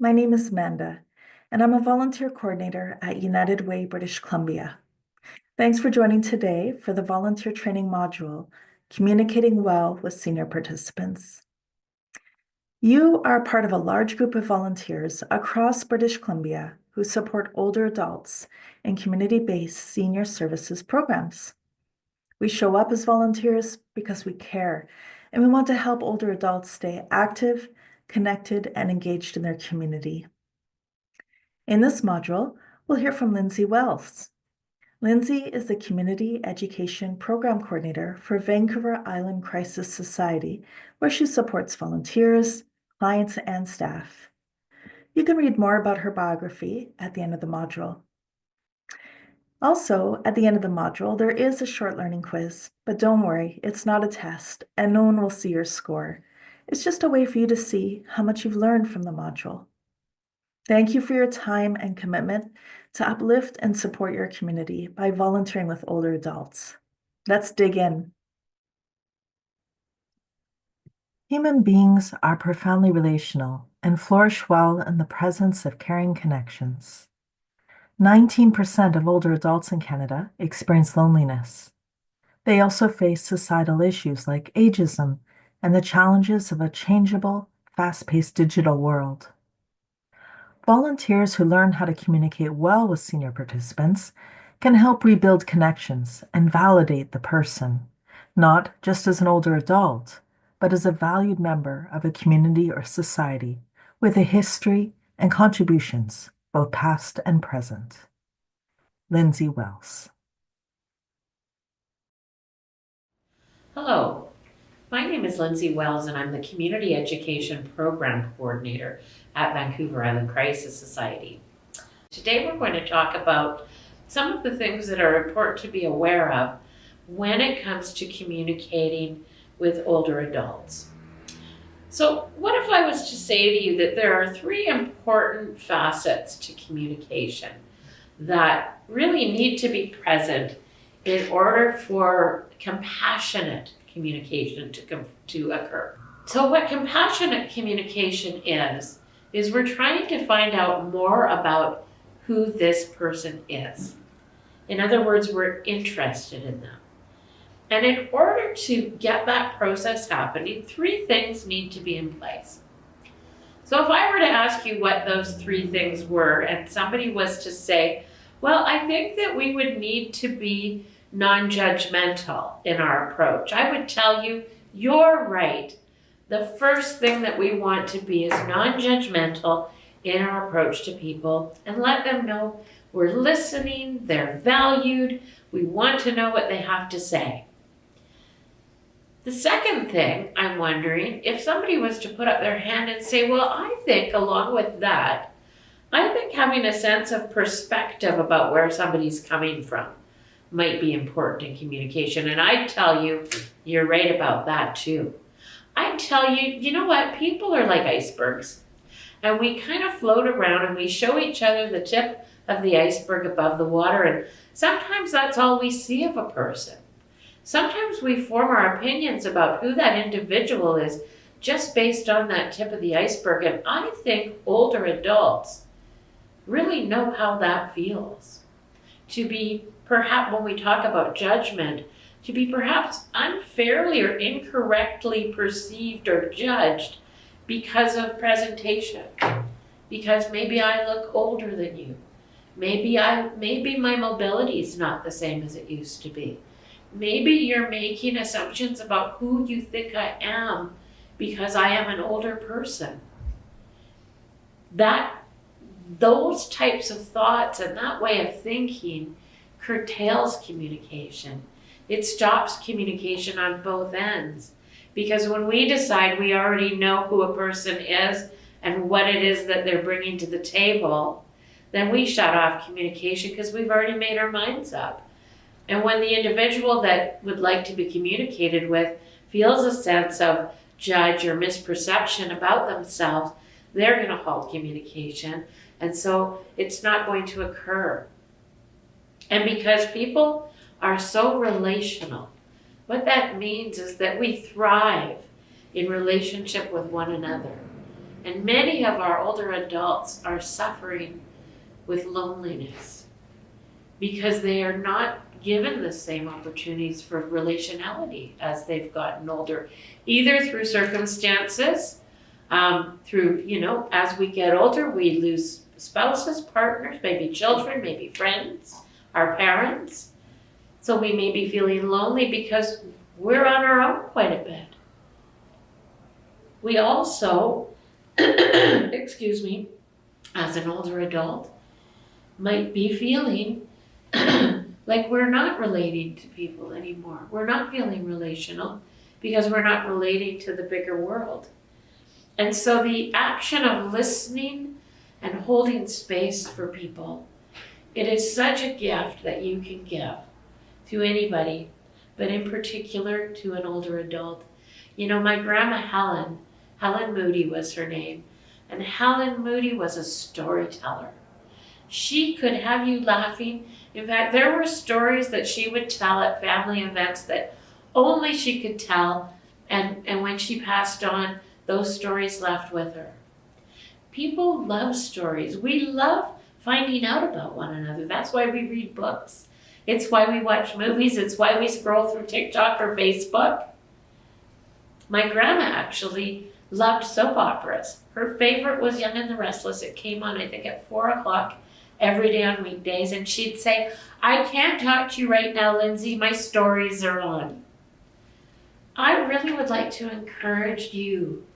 My name is Amanda, and I'm a volunteer coordinator at United Way, British Columbia. Thanks for joining today for the volunteer training module, Communicating Well with Senior Participants. You are part of a large group of volunteers across British Columbia who support older adults in community-based senior services programs. We show up as volunteers because we care, and we want to help older adults stay active, connected, and engaged in their community. In this module, we'll hear from Lindsay Wells. Lindsay is the Community Education Program Coordinator for Vancouver Island Crisis Society, where she supports volunteers, clients, and staff. You can read more about her biography at the end of the module. Also, at the end of the module, there is a short learning quiz, but don't worry, it's not a test, and no one will see your score. It's just a way for you to see how much you've learned from the module. Thank you for your time and commitment to uplift and support your community by volunteering with older adults. Let's dig in. Human beings are profoundly relational and flourish well in the presence of caring connections. 19% of older adults in Canada experience loneliness. They also face societal issues like ageism and the challenges of a changeable, fast-paced digital world. Volunteers who learn how to communicate well with senior participants can help rebuild connections and validate the person, not just as an older adult, but as a valued member of a community or society with a history and contributions, both past and present. Lindsay Wells. Hello, my name is Lindsay Wells and I'm the Community Education Program Coordinator at Vancouver Island Crisis Society. Today we're going to talk about some of the things that are important to be aware of when it comes to communicating with older adults. So what if I was to say to you that there are three important facets to communication that really need to be present in order for compassionate communication to occur. So what compassionate communication is we're trying to find out more about who this person is. In other words, we're interested in them. And in order to get that process happening, three things need to be in place. So if I were to ask you what those three things were, and somebody was to say, well, I think that we would need to be non-judgmental in our approach, I would tell you, you're right. The first thing that we want to be is non-judgmental in our approach to people and let them know we're listening, they're valued, we want to know what they have to say. The second thing I'm wondering, if somebody was to put up their hand and say, well, I think along with that, I think having a sense of perspective about where somebody's coming from might be important in communication. And I'd tell you, you're right about that too. I'd tell you, you know what, people are like icebergs. And we kind of float around and we show each other the tip of the iceberg above the water. And sometimes that's all we see of a person. Sometimes we form our opinions about who that individual is just based on that tip of the iceberg. And I think older adults really know how that feels. To be, perhaps when we talk about judgment, to be perhaps unfairly or incorrectly perceived or judged because of presentation. Because maybe I look older than you. Maybe my mobility is not the same as it used to be. Maybe you're making assumptions about who you think I am because I am an older person. Those types of thoughts and that way of thinking curtails communication. It stops communication on both ends. Because when we decide we already know who a person is and what it is that they're bringing to the table, then we shut off communication because we've already made our minds up. And when the individual that would like to be communicated with feels a sense of judge or misperception about themselves, they're going to halt communication. And so it's not going to occur. And because people are so relational, what that means is that we thrive in relationship with one another. And many of our older adults are suffering with loneliness because they are not given the same opportunities for relationality as they've gotten older, either through circumstances, through, as we get older, we lose spouses, partners, maybe children, maybe friends, our parents. So we may be feeling lonely because we're on our own quite a bit. We also, excuse me, as an older adult, might be feeling like we're not relating to people anymore. We're not feeling relational because we're not relating to the bigger world. And so the action of listening and holding space for people, it is such a gift that you can give to anybody, but in particular to an older adult. My grandma Helen Moody was her name, and Helen Moody was a storyteller. She could have you laughing. In fact, there were stories that she would tell at family events that only she could tell, and when she passed on, those stories left with her. People love stories. We love finding out about one another. That's why we read books. It's why we watch movies. It's why we scroll through TikTok or Facebook. My grandma actually loved soap operas. Her favorite was Young and the Restless. It came on, I think, at 4 o'clock every day on weekdays. And she'd say, "I can't talk to you right now, Lindsay. My stories are on." I really would like to encourage you,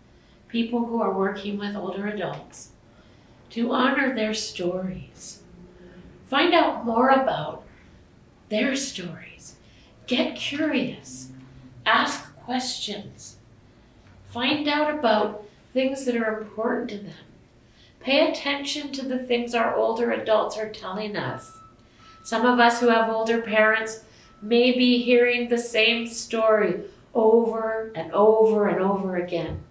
people who are working with older adults, to honor their stories. Find out more about their stories. Get curious. Ask questions. Find out about things that are important to them. Pay attention to the things our older adults are telling us. Some of us who have older parents may be hearing the same story over and over and over again.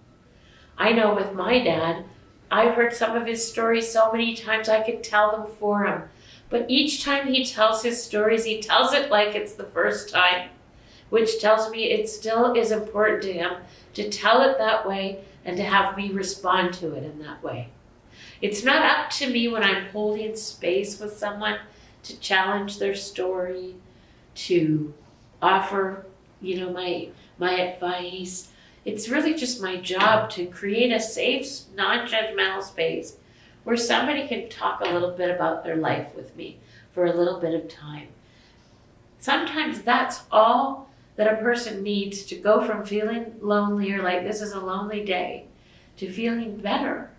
I know with my dad, I've heard some of his stories so many times I could tell them for him. But each time he tells his stories, he tells it like it's the first time, which tells me it still is important to him to tell it that way and to have me respond to it in that way. It's not up to me when I'm holding space with someone to challenge their story, to offer, my advice. It's really just my job to create a safe, non-judgmental space where somebody can talk a little bit about their life with me for a little bit of time. Sometimes that's all that a person needs to go from feeling lonely or like this is a lonely day to feeling better.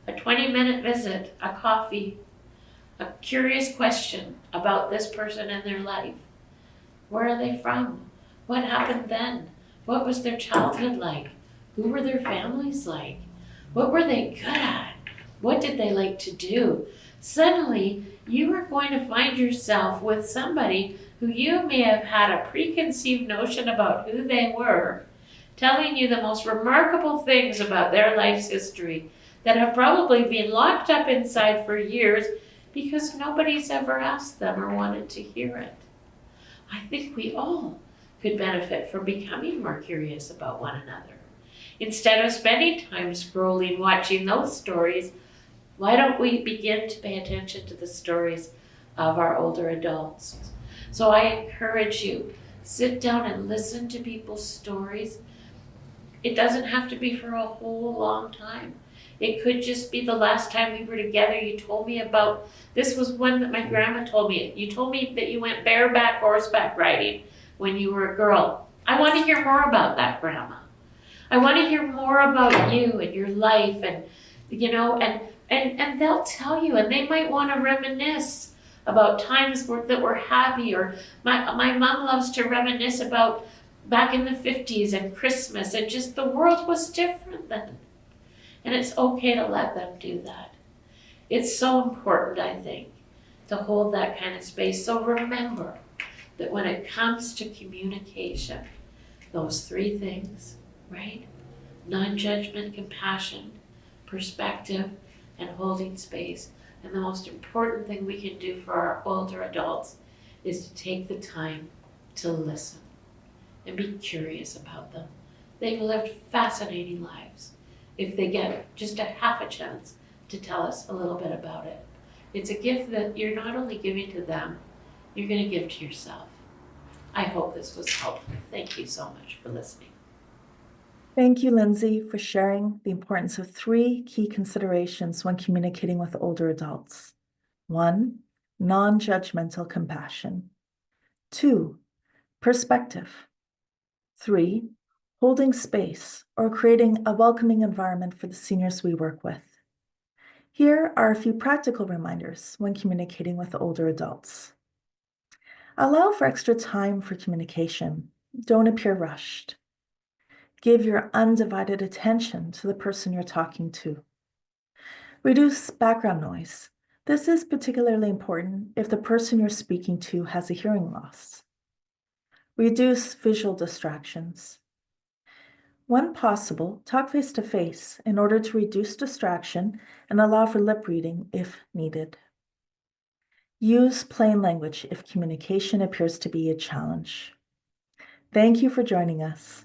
A 20-minute visit, a coffee, a curious question about this person and their life. Where are they from? What happened then? What was their childhood like? Who were their families like? What were they good at? What did they like to do? Suddenly, you are going to find yourself with somebody who you may have had a preconceived notion about who they were, telling you the most remarkable things about their life's history that have probably been locked up inside for years because nobody's ever asked them or wanted to hear it. I think we all could benefit from becoming more curious about one another. Instead of spending time scrolling, watching those stories, why don't we begin to pay attention to the stories of our older adults? So I encourage you, sit down and listen to people's stories. It doesn't have to be for a whole long time. It could just be the last time we were together, you told me about, this was one that my grandma told me. You told me that you went bareback horseback riding when you were a girl. I want to hear more about that, Grandma. I want to hear more about you and your life and they'll tell you, and they might want to reminisce about times that were happy, or my mom loves to reminisce about back in the 50s and Christmas, and just the world was different then. And it's okay to let them do that. It's so important, I think, to hold that kind of space. So remember that when it comes to communication, those three things, right? Non-judgment, compassion, perspective, and holding space. And the most important thing we can do for our older adults is to take the time to listen and be curious about them. They've lived fascinating lives. if they get just a half a chance to tell us a little bit about it. It's a gift that you're not only giving to them, you're going to give to yourself. I hope this was helpful. Thank you so much for listening. Thank you, Lindsay, for sharing the importance of 3 key considerations when communicating with older adults. 1, non-judgmental compassion. 2, perspective. 3, holding space or creating a welcoming environment for the seniors we work with. Here are a few practical reminders when communicating with older adults. Allow for extra time for communication. Don't appear rushed. Give your undivided attention to the person you're talking to. Reduce background noise. This is particularly important if the person you're speaking to has a hearing loss. Reduce visual distractions. When possible, talk face-to-face in order to reduce distraction and allow for lip reading if needed. Use plain language if communication appears to be a challenge. Thank you for joining us.